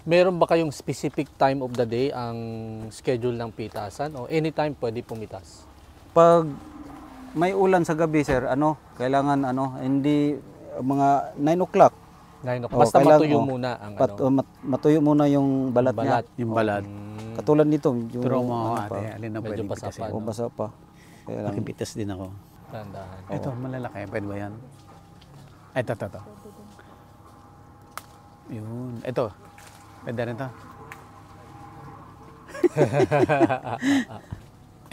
Meron ba kayong specific time of the day ang schedule ng pitasan o anytime pwede pumitas? Pag may ulan sa gabi, sir, kailangan hindi mga 9 o'clock. 9 o'clock. Basta matuyo muna ang matuyo muna yung balat niya. Yung balat. Katulad nito, yung Turo mo ate, alin ang medyo pwedeng basa pitasin. pa. o basa pa. Kaya lang, Makipitas din ako. Tandaan. Ito, malalaki. Pwede ba yan? Ito. Yun. Ito. Pwede rin to.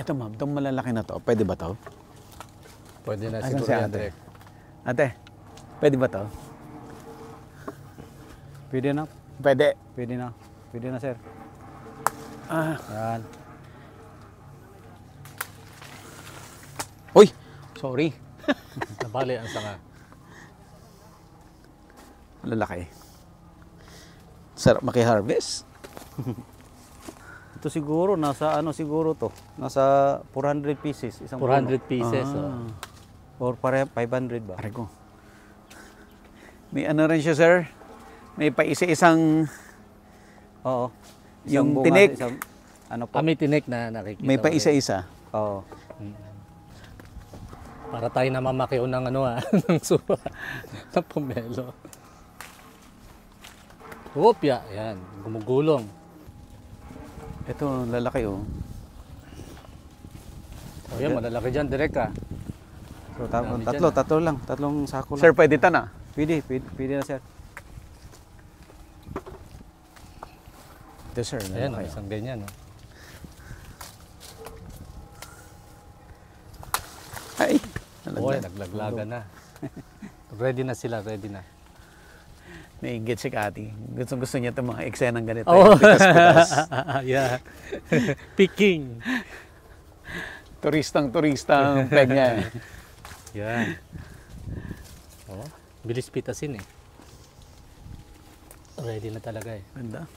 Ito ma'am, itong malalaki na to. Pwede ba to? Pwede na Asan siguro si yan, ate? Direk. Ate, pwede ba to? pwede na. Pwede. Pwede na. Pwede na, sir. Yan. Uy! Sorry. Nabali ang sanga. Lalaki. Sarap maki-harvest. Ito siguro, nasa siguro to? Nasa 400 pieces. Isang 400 pieces. Or 500 ba? Pare ko. May ano rin siya, sir? May paisa-isang Oo. Yung bunga, tinik. Po? May tinik na nakikita. may ko rin. paisa-isa. Oo. Para tayo na mamakeo ng ng suha. Ng pomelo. Opya. Yan. Gumugulong. Ito, lalaki oh. O yan, malalaki dyan, Direk ah. So, Dami tatlo lang. Tatlong sako lang. Sir, pwede ta na? Pwede na, sir. Ito, sir. Ayan, lalaki, isang ganyan. Ay! Oo, naglaglaga na. Ready na sila, ready na. Nainggit si Kati. Gusto niya itong mga eksenang ganito. Oh. Pitas-pitas. Yeah. Picking. Turistang penya. Yan. Oh, bilis pitasin eh. Ready na talaga eh. Ganda.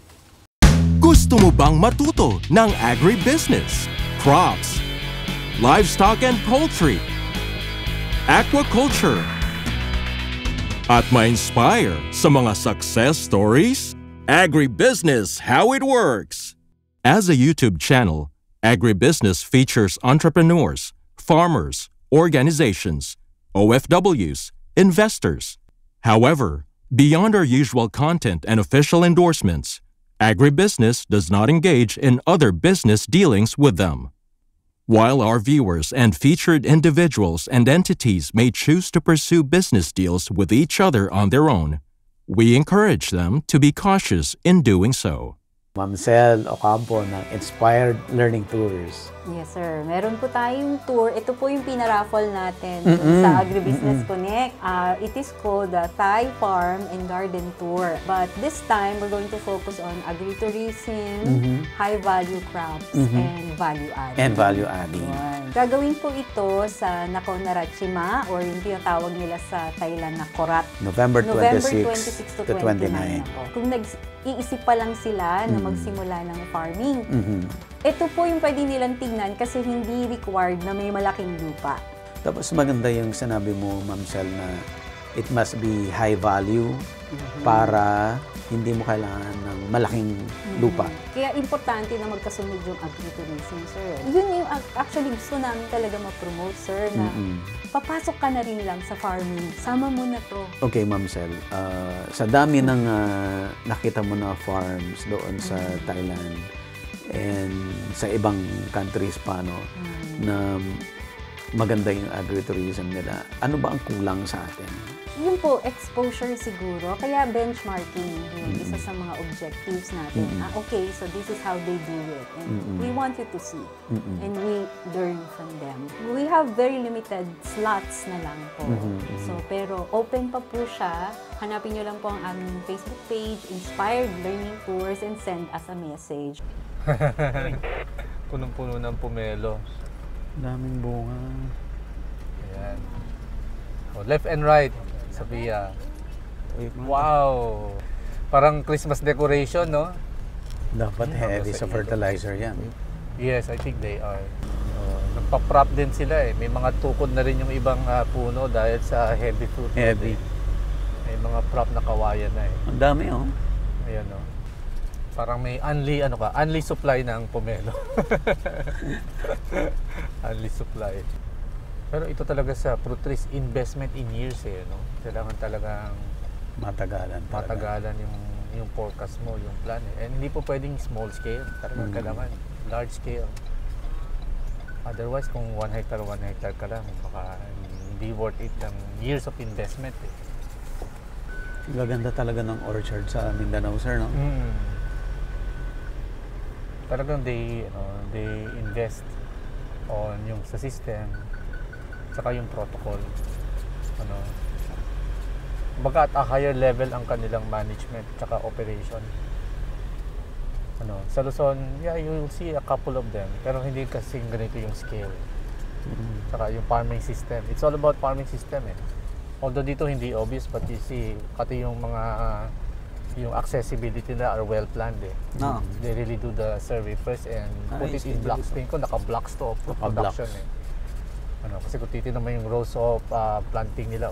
Gusto mo bang matuto ng agribusiness, crops, livestock and poultry, aquaculture, at ma-inspire sa mga success stories? Agribusiness How It Works! As a YouTube channel, Agribusiness features entrepreneurs, farmers, organizations, OFWs, investors. However, beyond our usual content and official endorsements, Agribusiness does not engage in other business dealings with them. While our viewers and featured individuals and entities may choose to pursue business deals with each other on their own, we encourage them to be cautious in doing so. Ma'am Sel Ocampo ng Inspired Learning Tours. Yes, sir. Meron po tayong tour. Ito po yung pinaraffle natin sa Agribusiness Connect. It is called the Thai Farm and Garden Tour. But this time, we're going to focus on agritourism, high-value crops, and value-adding. And value-adding. Gagawin po ito sa Nakhon Ratchima or yung tinatawag nila sa Thailand na Korat. November 26 to 29. Kung nag-iisip pa lang sila na magsimula ng farming, ito po yung pwede nilang tingnan kasi hindi required na may malaking lupa. Tapos maganda yung sinabi mo, Ma'am Sel, na it must be high value para hindi mo kailangan ng malaking lupa. Kaya importante na magkasunod yung agritourism, sir. Yun yung actually gusto namin talaga ma-promote, sir, na papasok ka na rin lang sa farming. Sama mo na to. Okay, Ma'am Sel. Sa dami ng nakita mo na farms doon sa Thailand and sa ibang countries pa, no, na maganda yung agritourism nila. Ano ba ang kulang sa atin? Yun po, exposure siguro. Kaya benchmarking yung isa sa mga objectives natin. Okay, so this is how they do it. And we want you to see. And we learn from them. We have very limited slots na lang po. So, pero open pa po siya. Hanapin nyo lang po ang aming Facebook page, Inspired Learning Tours, and send us a message. Punong-puno ng pomelo. Daming bunga. Ayan. Oh, left and right, Sophia. Wow! Parang Christmas decoration, no? Dapat heavy sa fertilizer yan. Yes, I think they are. Nagpa-prop din sila eh. May mga tukod na rin yung ibang puno dahil sa heavy fruit. Heavy. May mga prop na kawayan na eh. Ang dami, oh. Ayan, oh. Parang may unli supply ng pomelo. Unli supply. Pero ito talaga sa fruit trees, investment in years eh, no? Kailangan talagang Matagalan. matagalan yung forecast mo, yung plan eh. And hindi po pwedeng small scale. Talagang kailangan large scale. Otherwise, kung 1 hectare ka lang, baka hindi worth it ng years of investment eh. Gaganda talaga ng orchard sa Mindanao, sir, no? Talagang they invest on yung sa system, saka yung protocol. Baga at a higher level ang kanilang management saka operation. Sa Luzon, yeah, you will see a couple of them, pero hindi kasi ganito yung scale. Saka yung farming system. It's all about farming system eh. Although dito hindi obvious, but you see, pati yung mga yung accessibility na are well planned eh. No. They really do the survey first and put it in blocks. Tingin ko naka-blocks to of production eh. Kasi kung titignan mo yung rows of planting nila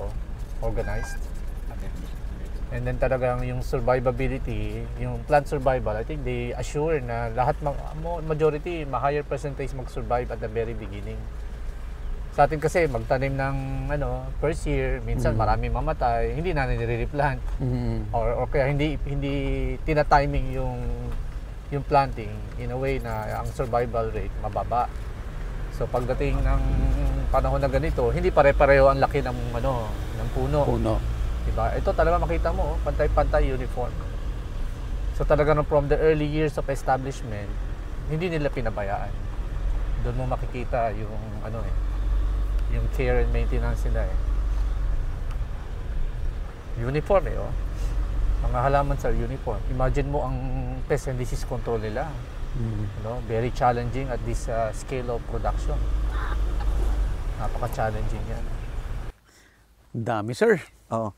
organized. And then talagang yung survivability, yung plant survival, I think they assure na lahat, majority, higher percentage mag-survive at the very beginning. Sa atin kasi, magtanim ng first year, minsan marami mamatay, hindi na nire-replant. Or kaya hindi tina-timing yung planting in a way na ang survival rate mababa. So pagdating ng panahon na ganito, hindi pare-pareho ang laki ng puno. Diba? Ito talaga makita mo, pantay-pantay, uniform. So talaga from the early years of establishment, hindi nila pinabayaan. Doon mo makikita yung yung care and maintenance nila eh. Uniform eh, Mga halaman sa uniform. Imagine mo ang pest and disease control nila. Very challenging at this scale of production. Napaka-challenging yan. Dami, sir. Oo.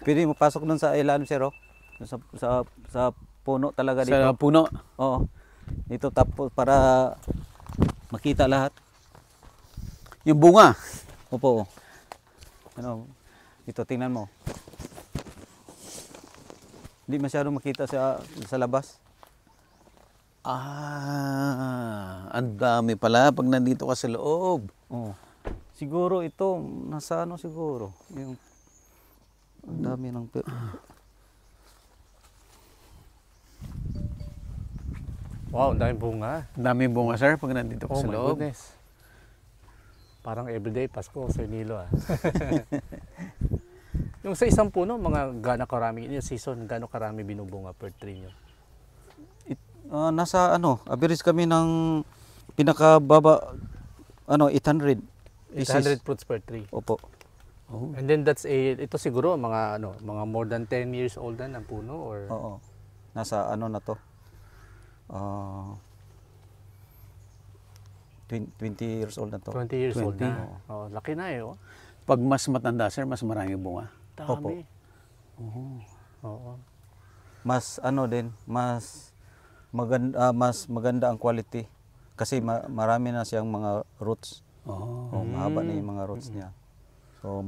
Pwede mo pasok doon sa ilalim, sir, sa puno talaga dito. Sa puno? Oo. Dito tapos para makita lahat. Yung bunga? Opo. Ito tingnan mo. Hindi masyado makita sa labas. Ang dami pala pag nandito ka sa loob. Oo. Siguro ito, nasa siguro. Ang dami ng... Wow, ang daming bunga. Ang daming bunga, sir, pag nandito ka Oh sa my loob. goodness. Parang everyday Pasko, Sir Nilo Yung sa isang puno, mga gaano karami, in season, gaano karami binubunga per tree nyo? Nasa average kami ng pinakababa 800 800 fruits per tree. Opo. And then ito siguro mga more than 10 years old na ng puno or Oo. Nasa na to. 20 years old na to. 20 years old 20. na. Laki na eh. Pag mas matanda, sir, mas marami bunga. Dami. Opo. Oo. Mas maganda ang quality kasi marami na siyang mga roots. Mahaba na yung mga roots niya. So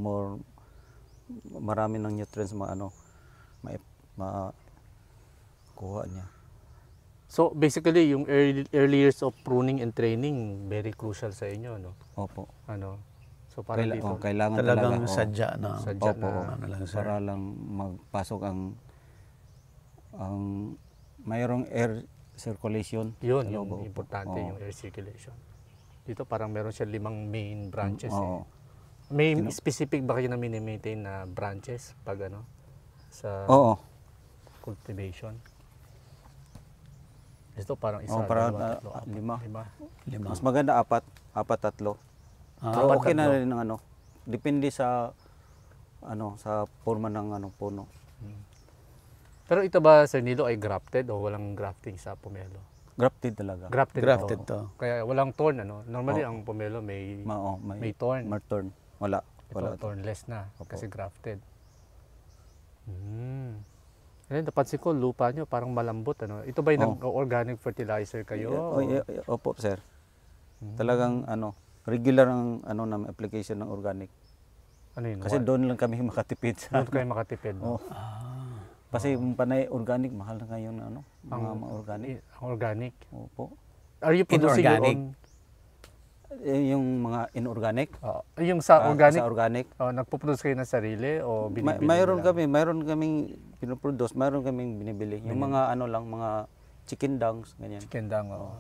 marami ng nutrients kuha niya. So basically yung early years of pruning and training very crucial sa inyo, no? Opo. So para dito kailangan Talagang talaga. sadya na. Sadya Opo. Ano lang, sir. Para lang magpasok ang mayroong air circulation. yun sa yung loob. importante, Oo. yung air circulation. Dito parang meron siya 5 main branches Oo. May specific ba kayo na mini-maintain na branches pag sa Oo. cultivation? Ito parang isa, Para dalawa, tatlo, apat, 5. 5. Mas maganda 4, 3. Pero okay na rin ng depende sa sa forma ng puno. Pero ito ba, Sir Nilo, ay grafted o walang grafting sa pomelo? Grafted talaga. Grafted ito. to. Kaya walang thorn, Normally, ang pomelo may May thorn. turn. Wala. Ito, thornless na kasi grafted. And then, napansin ko, lupa nyo parang malambot, Ito ba yung organic fertilizer kayo? Opo, sir. Talagang regular ang namin application ng organic. Ano yun? Kasi doon lang kami makatipid sa Doon kayo makatipid. Oo. Kasi yung panay organic, mahal na ngayon ano, mga organic. Ang organic. Opo. Are you producing your Inorganic? own? Yung mga inorganic. Yung sa organic? Sa organic. Nagpo-produce kayo ng sarili o binibili Mayroon kaming pinoproduce, mayroon kaming binibili. Yung mga ano lang, mga chicken dungs, ganyan. Chicken dang, oo.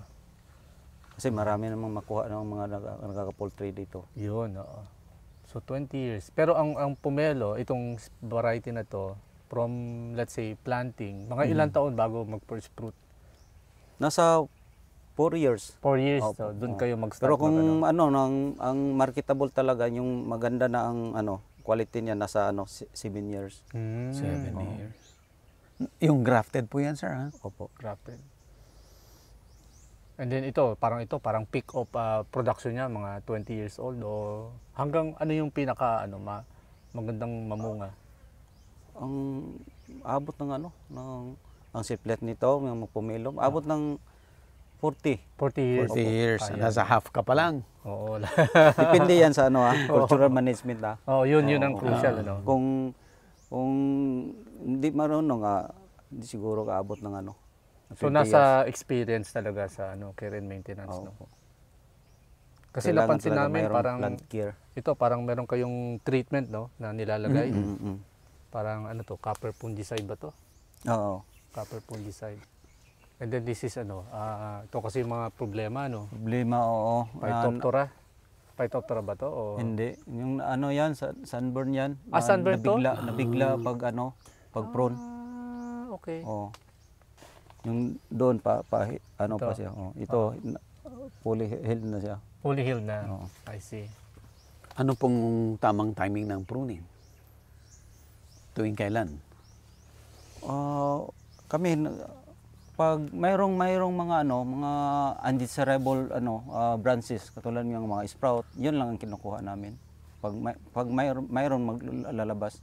Kasi marami namang makuha ng mga nagkaka-poultry dito. Yun, oo. So 20 years. Pero ang pomelo, itong variety na to, from let's say planting, mga ilang taon bago mag-first fruit? Nasa 4 years. 4 years. Opo, So doon oo. kayo mag-start. Pero kung ang marketable talaga, yung maganda na ang quality niya, nasa 7 years. 7 years. Yung grafted po yan, sir, ha? Opo. Grafted. And then parang peak of production niya, mga 20 years old o hanggang ano yung pinaka magandang mamunga? Ang abot ng ang siplet nito, yung pomelo, abot ng 40. 40 years. 40 years. Ayan. Nasa half ka pa lang. Oo. Depende yan sa cultural management. Yun ang crucial. Kung hindi marunong, hindi siguro kaabot ng So 20 nasa experience talaga sa care and maintenance. years. No? Kasi Kailangan napansin talaga namin mayroong parang plant care. parang meron kayong treatment na nilalagay. Mm-mm. Parang copper fungicide ba to? Oo. Copper fungicide. And then this is ito kasi yung mga problema Problema, oo. Phytophthora. Phytophthora ba to o Hindi. Yung yan, sunburn yan. sunburn to? Nabigla pag prone. Okay. Oo. Yung doon pa siya. Oh. Ito, fully healed na siya. Fully healed na. Oo. I see. Ano pong tamang timing ng pruning? Tuwing kailan? Kami pag mayroong mga mga undesirable branches katulad ng mga sprout, yun lang ang kinukuha namin. Pag mayroon maglalabas.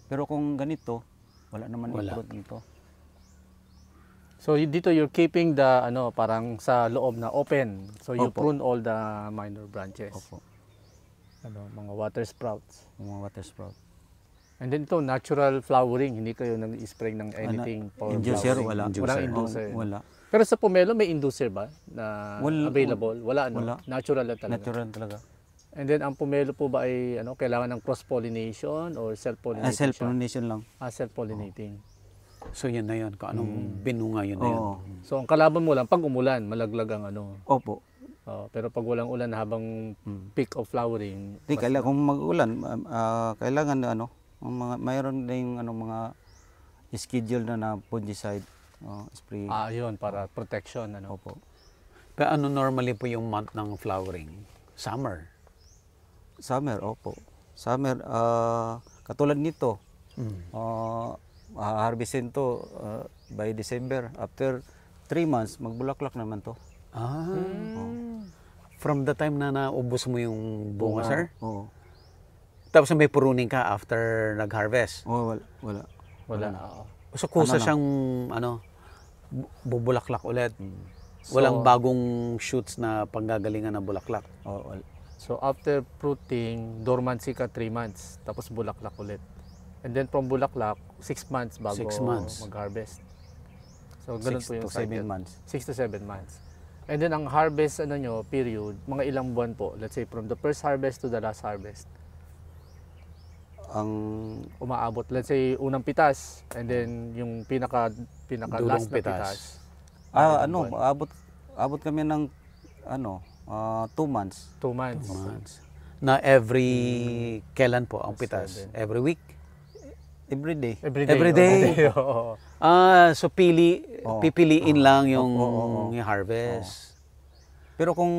Pero kung ganito, wala naman i-fruit dito. So dito you're keeping the parang sa loob na open. So you Opo. prune all the minor branches. Opo. Mga water sprouts. Mga water sprout. And then ito natural flowering, hindi kayo nag-spray ng anything for Inducer, flowering. wala. Walang inducer. Wala. Pero sa pomelo may inducer ba na available? Wala Wala. Natural lang talaga. Natural talaga. And then ang pomelo po ba ay kailangan ng cross-pollination or self-pollinating siya? Self-pollination lang. Self-pollinating. So yan na yun. Kung anong binunga yun na yun. Oo. So ang kalaban mo lang pag umulan, malaglag ang Opo. pero pag walang ulan habang peak of flowering, Kung mag-ulan, kailangan mayroon din mga schedule na fungicide spray. yun para protection Opo. Pero ano normally po yung month ng flowering? Summer. Summer, opo. Summer, katulad nito. Harvestin to by December. After 3 months, magbulaklak naman to. From the time na naubos mo yung bunga, sir? Oo. Tapos may pruning ka after nag-harvest. Wala. wala. So kusa siyang bubulaklak ulit. Walang bagong shoots na panggagalingan ng bulaklak. Wala. So after fruiting, dormancy ka 3 months, tapos bulaklak ulit. And then from bulaklak, 6 months bago 6 months. mag-harvest. So ganun 6 po yung to 7 cycle. months. 6 to 7 months. And then ang harvest period, mga ilang buwan po. Let's say from the first harvest to the last harvest. Ang Umaabot, let's say unang pitas, and then yung pinaka Dulong last na pitas. pitas. abot kami ng 2 months. 2 months. Na every kailan po ang pitas? 7. Every week? Every day. Every day. Oo. So pipiliin lang yung yung harvest. Pero kung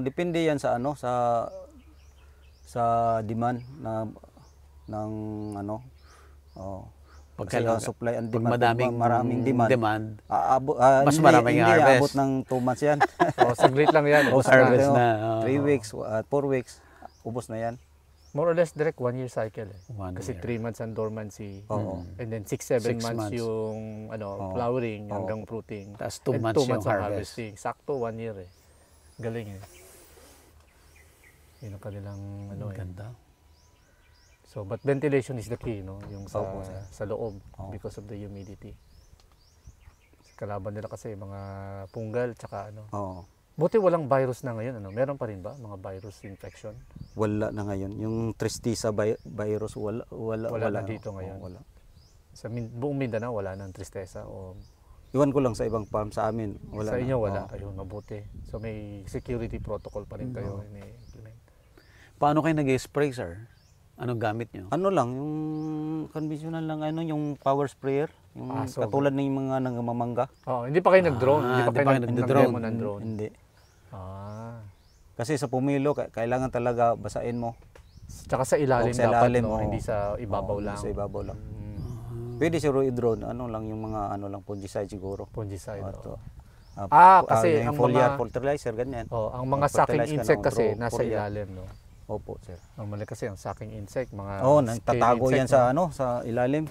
depende yan sa sa demand ng Pag supply and pag demand. maraming demand, mas hindi, maraming hindi harvest. abot ng 2 months yan. Saglit lang yan. Ubos harvest na. na. 3 weeks, 4 weeks, ubos na yan. More or less direct 1 year cycle. 1 Kasi year. 3 months ang dormancy. Oo. And then 6-7 6 months months. yung flowering hanggang fruiting. Tas 2 And months 2 yung ang harvest. harvesting. Sakto 1 year Galing Yun ang kanilang Ganda. So, but ventilation is the key, no? Yung Opo, sir. sa loob Oo. because of the humidity. Kalaban nila kasi mga punggal tsaka ano. Oo. Buti walang virus na ngayon, ano? Meron pa rin ba mga virus infection? Wala na ngayon. Yung Tristisa virus, wala Wala na dito ngayon. Oo, wala. Sa buong Mindanao wala nang tristesa o Iwan ko lang sa ibang farm, sa amin. Wala sa na. inyo wala. Oo. Ayun, mabuti. So may security protocol pa rin kayo ini-implement. Paano kayo nag-spray, sir? Anong gamit nyo? Ano lang, yung conventional lang, ano, yung power sprayer. Yung So, katulad ng mga nangamamangga. hindi pa kayo nag-drone. Hindi pa hindi kayo pa kayo nag-drone. nag-demo ng drone. Hindi. Ah. Kasi sa pumilo, kailangan talaga basain mo. Tsaka sa ilalim Sa dapat, ilalim, no? oo. Hindi sa ibabaw Oo, lang. Sa ibabaw lang. Mm. Pwede siguro i-drone, ano lang, yung mga ano lang, fungicide siguro. Fungicide. Ito. oo. Kasi ang yung foliar mga fertilizer, ganyan. ang mga fertilize sucking ka insect ng kasi through nasa foliar. ilalim, no. Opo, sir. Normally kasi ang sucking insect, mga Oo, scale nagtatago yan insect, sa no? ano, sa ilalim.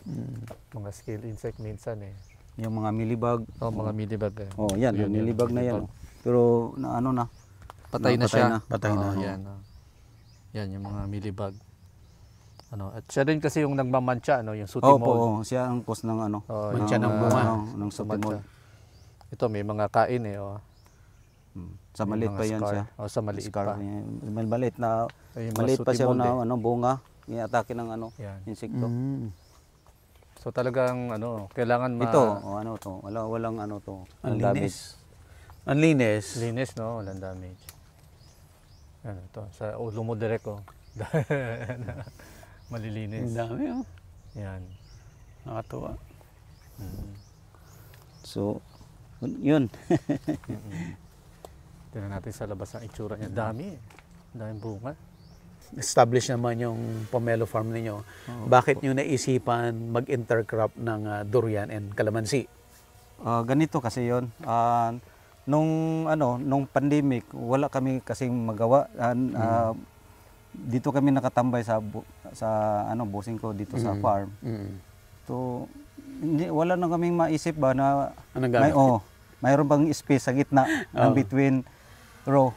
Mga scale insect minsan eh. Yung mga millibug. Mga millibug eh. Oh, yan, Yun, millibug na yan. millibug. Pero na ano na. Patay na siya. Patay na. Oo, yan. Yan yung mga millibug. At siya rin kasi yung nagmamantsa, yung sooty Opo, mold. siya ang cause ng ano. Oo, Mantsa yung ng mga- bunga. Ng sooty mold. Mantsa. Ito may mga kain eh. Sa May maliit mga pa yan scar. siya. Sa maliit Scar pa. niya. Maliit na, Ay, yung mga maliit pa sooty siya mold na eh. ano, bunga. Iatake ng ano, Yan. insekto. So talagang kailangan Ito, ano to, walang ano to. Ang damage. linis. Ang linis. Linis, no? Walang damage. Yan, ito. Sa ulo mo direct, Malilinis. Ang dami, oh. Yan. Nakatuwa. So, yun. Tingnan natin sa labas ang itsura niya. Dami eh. Daming bunga. Establish naman yung pomelo farm ninyo. Bakit nyo naisipan mag-intercrop ng durian and calamansi? Ganito kasi yon. Nung pandemic, wala kami kasing magawa. Dito kami nakatambay sa busing ko dito sa farm. So wala na kaming maisip ba na Anong gamit? mayroon bang space sa gitna ng between row.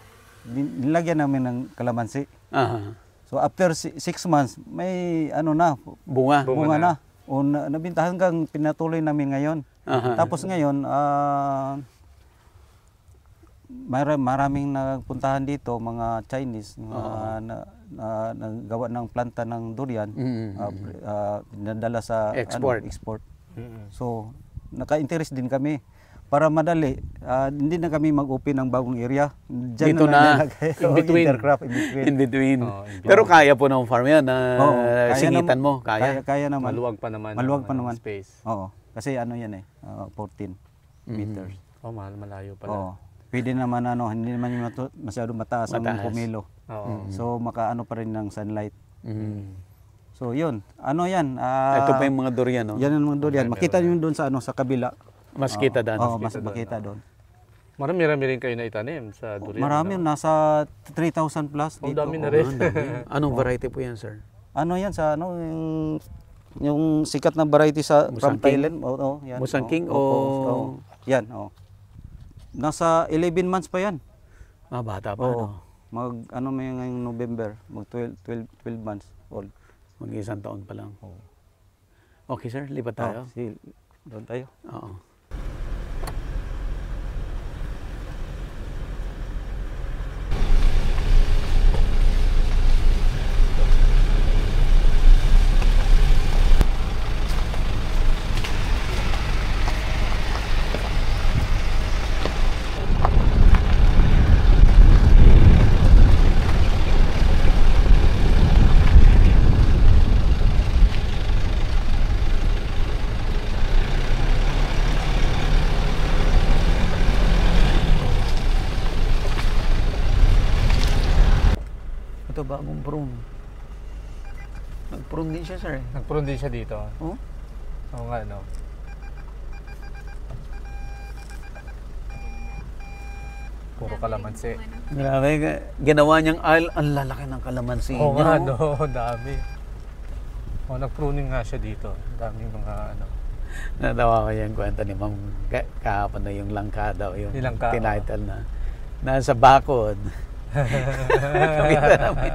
Nilagyan namin ng kalamansi. Aha. So after 6 months, may Bunga. bunga na. O nabintahan hanggang pinatuloy namin ngayon. Aha. Tapos ngayon, maraming nagpuntahan dito, mga Chinese, nagawa ng planta ng durian, nadala sa Export. export. So, naka-interest din kami. Para madali, hindi na kami mag-open ng bagong area. Diyan Dito na. in between. In between. Oh, in between. Pero kaya po ng farm yan na Kaya singitan naman- mo. Kaya. Kaya naman. Maluwag pa naman. Maluwag pa ang naman. space. Oo. Kasi yan 14 meters. Malayo pala. Oo. Pwede naman hindi naman yung masyado mataas ang Mataas. pumilo. Oo. So makaano pa rin ng sunlight. Mhm. So yun, yan. Ito pa yung mga durian, no? Yan ang mga durian. Makita nyo doon sa kabila. Mas kita dan. Oo, mas makita doon. Marami rin kayo na itanim sa durian. Marami, nasa 3,000 plus Ang dito. dami na rin. Anong variety po yan, sir? Ano yan sa yung sikat na variety sa from Musang King? Thailand. Oo, yan. Musang King Oo, oo. Yan, oo. Nasa 11 months pa yan. Bata pa, Oo. no? May ngayong November, mag 12 months old. Mag-isang taon pa lang. Okay, sir. Lipat tayo. Doon tayo. Oo. Ito bagong prune. Nag-prune din siya, sir. Nagprune din siya dito. Oh? Oo nga, no? Puro kalamansi. Grabe, ginawa niyang aisle. Ang lalaki ng kalamansi Oo niya. nga, no? no? Dami. Nag-pruning nga siya dito. Daming mga Natawa ko yung kwento ni Ma'am kahapon na yung langka daw. Yung Yung langka, tinitle na. Nasa bakod. Nakita namin.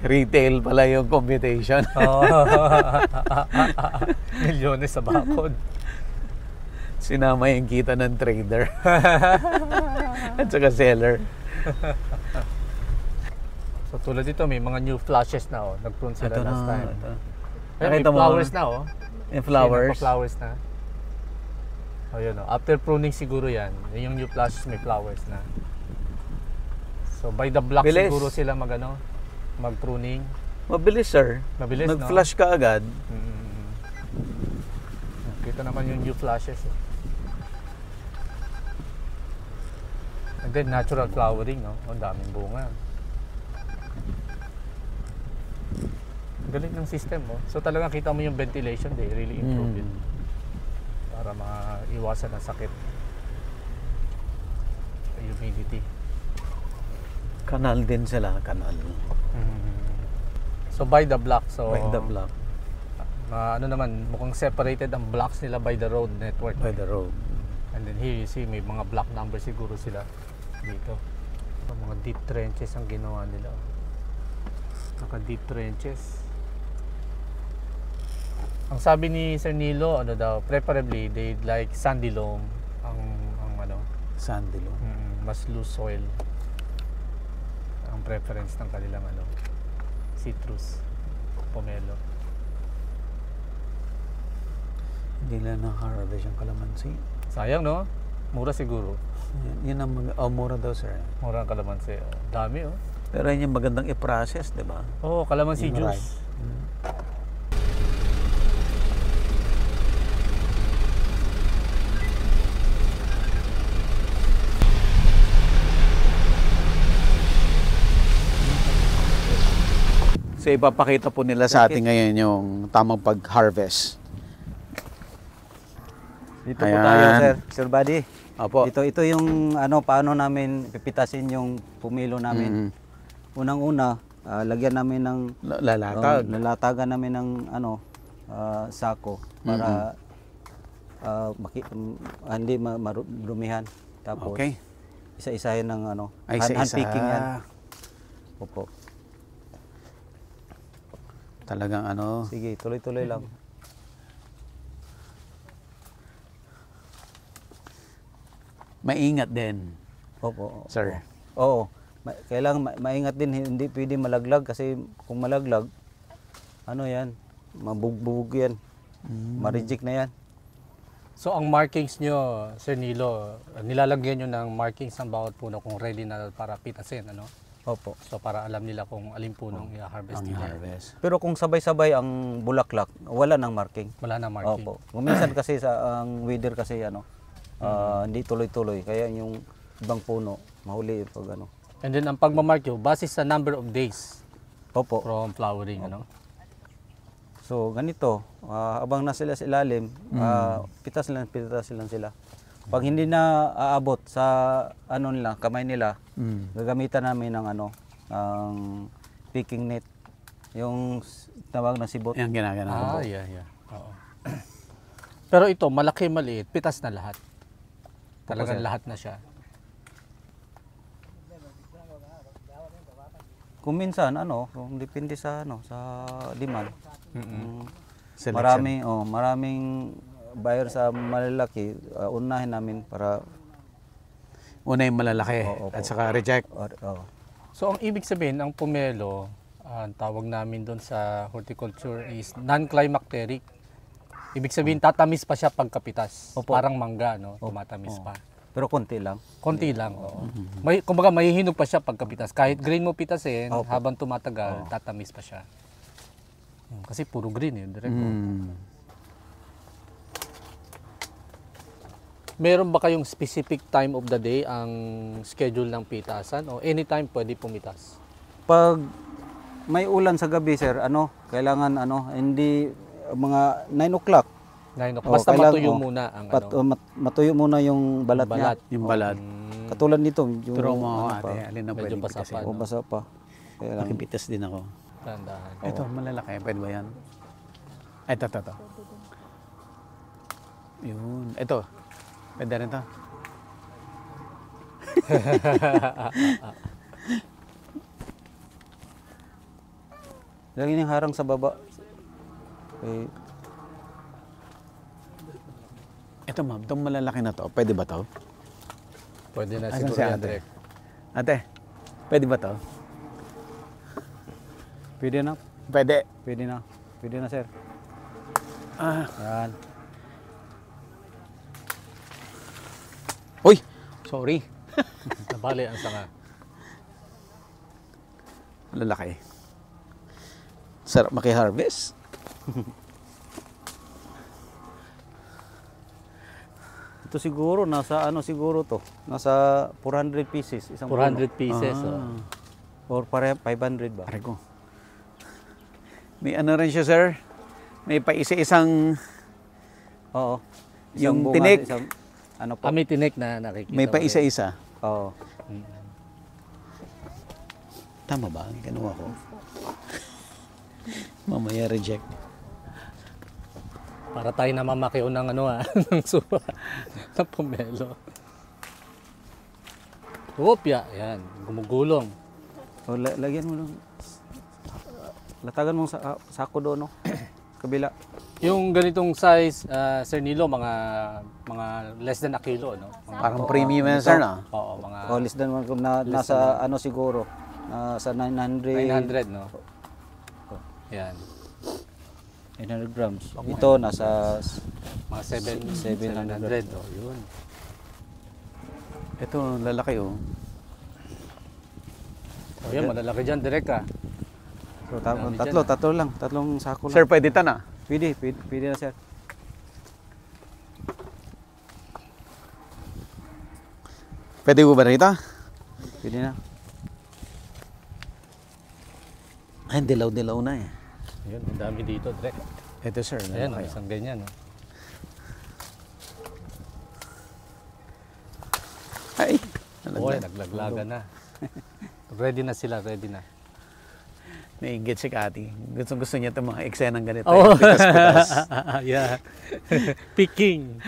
Retail pala yung computation. Milyones sa bakod. Sinama yung kita ng trader. At saka seller. So tulad dito, may mga new flashes na oh. Nag-prune sila Ito last na. time. Ito. Ayun, may Nakita mo, flowers na oh. yung flowers. Flowers na. Oh, yun oh. After pruning siguro yan. Yung new flashes may flowers na. So by the block Bilis. siguro sila mag-pruning. Mabilis, sir. Mabilis, no? Nag-flash ka agad. Kita naman yung new flashes. Eh. And then natural flowering, no? Ang daming bunga. Galing ng system, oh. So talagang kita mo yung ventilation, they really improve it. Para maiwasan ang sakit. Humidity. Kanal din sila, kanal. So by the block, so By the block. ano naman, mukhang separated ang blocks nila by the road network. By the road. And then here you see may mga block number siguro sila dito. So, mga deep trenches ang ginawa nila. Naka deep trenches. Ang sabi ni Sir Nilo, ano daw, preferably they'd like sandy loam ang ano, Sandy loam. mas loose soil. Ang preference ng kanilang ano, citrus, pomelo. Hindi lang naka-harvest yung kalamansi. Sayang, no? Mura siguro. Yun ang mura daw, sir. Mura ang kalamansi. Oh, dami, oh. Pero yun yung magandang i-process, di ba? Oh, kalamansi Yung juice. So ipapakita po nila sa atin ngayon yung tamang pag-harvest. Dito Ayan. po tayo, sir. Sir Buddy. Opo. Ito yung ano, paano namin pipitasin yung pumilo namin. Unang-una, lagyan namin ng Lalatag. lalatagan namin ng ano, sako para hindi marumihan. Tapos Okay. isa-isahin ng ano, Ay, hand isa-isa. picking yan. Opo. Talagang ano. Sige, tuloy-tuloy lang. Maingat din, Opo. sir. Oo. Kailangan maingat din, hindi pwede malaglag kasi kung malaglag, ano yan, mabugbog yan. Ma-reject na yan. So ang markings nyo, Sir Nilo, nilalagyan nyo ng markings ng bawat puno kung ready na para pitasin, ano? Opo. So para alam nila kung alin punong i-harvest Ang nila. harvest. Pero kung sabay-sabay ang bulaklak, wala nang marking. Wala na marking. Opo. Minsan kasi ang weather kasi ano, hindi tuloy-tuloy. Kaya yung ibang puno, mahuli pag ano. And then ang pagmamark nyo, base sa number of days Opo. from flowering, ano? So ganito, abang na sila sa ilalim, pitas lang sila. Pag hindi na aabot sa ano nila, kamay nila, gagamitan namin ng ano, ang picking net. Yung tawag na sibot. Yan ginagana. Yeah. Oo. Pero ito, malaki, maliit, pitas na lahat. Talagang lahat na siya. Kung minsan ano, kung depende sa ano, sa demand. Selection. Maraming buyer sa malalaki, unahin namin para Una yung malalaki Oo, at saka reject. So ang ibig sabihin, ang pomelo, ang tawag namin doon sa horticulture is non-climacteric. Ibig sabihin, tatamis pa siya pagkapitas. Opo. Parang mangga, no? Tumatamis pa. pero konti lang. Konti lang, oo. Kumbaga, mahihinog pa siya pagkapitas. Kahit green mo pitasin, habang tumatagal, tatamis pa siya. Kasi puro green, eh. Direct, Meron ba kayong specific time of the day ang schedule ng pitasan? O anytime pwede pumitas? Pag may ulan sa gabi, sir, kailangan hindi mga 9 o'clock. 9 o'clock. Basta matuyo muna ang matuyo muna yung balat, niya. Yung balat. Katulad nito, yung Turo mo ano pa, ate, alin na Medyo pwedeng basa pitasin. pa, o basa pa. Kaya lang, Makipitas din ako. Tandaan. Ito, malalaki. Pwede ba yan? Ito. Yun. Ito. Pwede rin to. Lagi niyang harang sa baba. Okay. Ito ma'am, itong malalaki na to, pwede ba to? Pwede na Asan siguro si yan, ate? Direk. Ate, pwede ba to? Pwede na. Pwede. Pwede na. Pwede na, sir. Ah. Yan. Uy, sorry. Nabali ang sanga. Lalaki. Sarap maki-harvest. Ito siguro, nasa ano siguro to? Nasa 400 pieces. Isang 400 puno. pieces. Ah. Or pare 500 ba? Pare ko. May ano rin siya, sir. May paisa-isang, Oo. Yung bunga, tinik. ano po? May tinik na nakikita. may ko rin. paisa-isa. Oo. Tama ba? Ang kinuha ko. Mamaya reject. Para tayo na mamakio ng ano ng suha. Ng pomelo. Opya, yan. Gumugulong. O, lagyan mo lang. Latagan mo sa sako doon, no? Kabila. Yung ganitong size, Sir Nilo, mga less than a kilo, no? Parang premium yan, sir, no? Oo, mga O, less than nasa ano siguro? Nasa 900. 900, no? Yan. 900 grams. Ito, nasa Mga 700. 700. Oh, yun. Ito, lalaki, oh. Oh, yan, malalaki dyan, direct ka. so, Dami tatlo lang. Tatlong sako lang. Sir, pwede ta na? Pwede na, sir. Pwede ko ba rito? Pwede na. Ay, dilaw-dilaw na eh. Yun, ang dami dito, direct. Ito, sir. Ayan, lalaki. isang ganyan, no? Ay, Oo, naglaglagan na. Ready na sila, ready na. nainggit si Kati. Gusto niya itong mga eksenang ganito. Oh. Pitas-pitas. Yeah. Picking.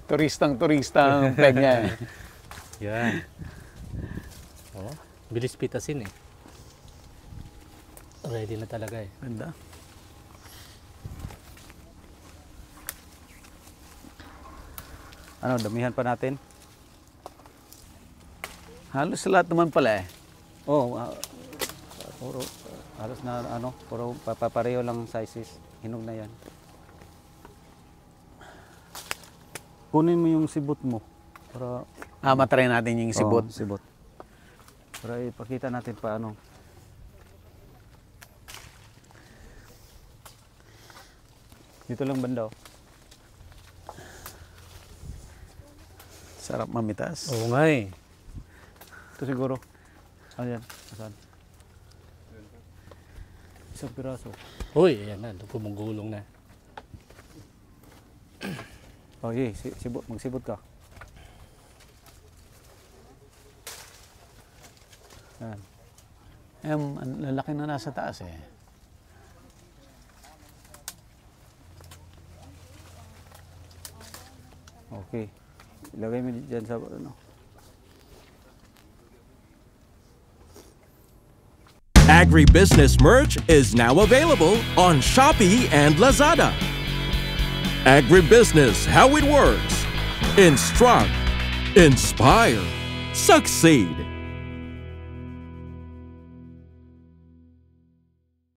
Turistang-turista ang peg niya. Yan. Oh, bilis pitasin eh. Ready na talaga eh. Ganda. Ano, damihan pa natin? Halos lahat naman pala eh. Oh, puro halos na ano, puro papareho lang sizes. Hinog na 'yan. Kunin mo yung sibot mo para Matry natin yung sibot. sibot. Para ipakita natin paano. Dito lang banda. Oh. Sarap mamitas. Oo nga eh. Ito siguro. Ano yan? Asan? Isang piraso. Uy, ayan na. Gumugulong na. Oh, yeah. Sibot. Magsibot ka. Yan. Ang lalaki na nasa taas eh. Okay. Ilagay mo dyan sa ano. Agribusiness merch is now available on Shopee and Lazada. Agribusiness, how it works. Instruct, inspire, succeed.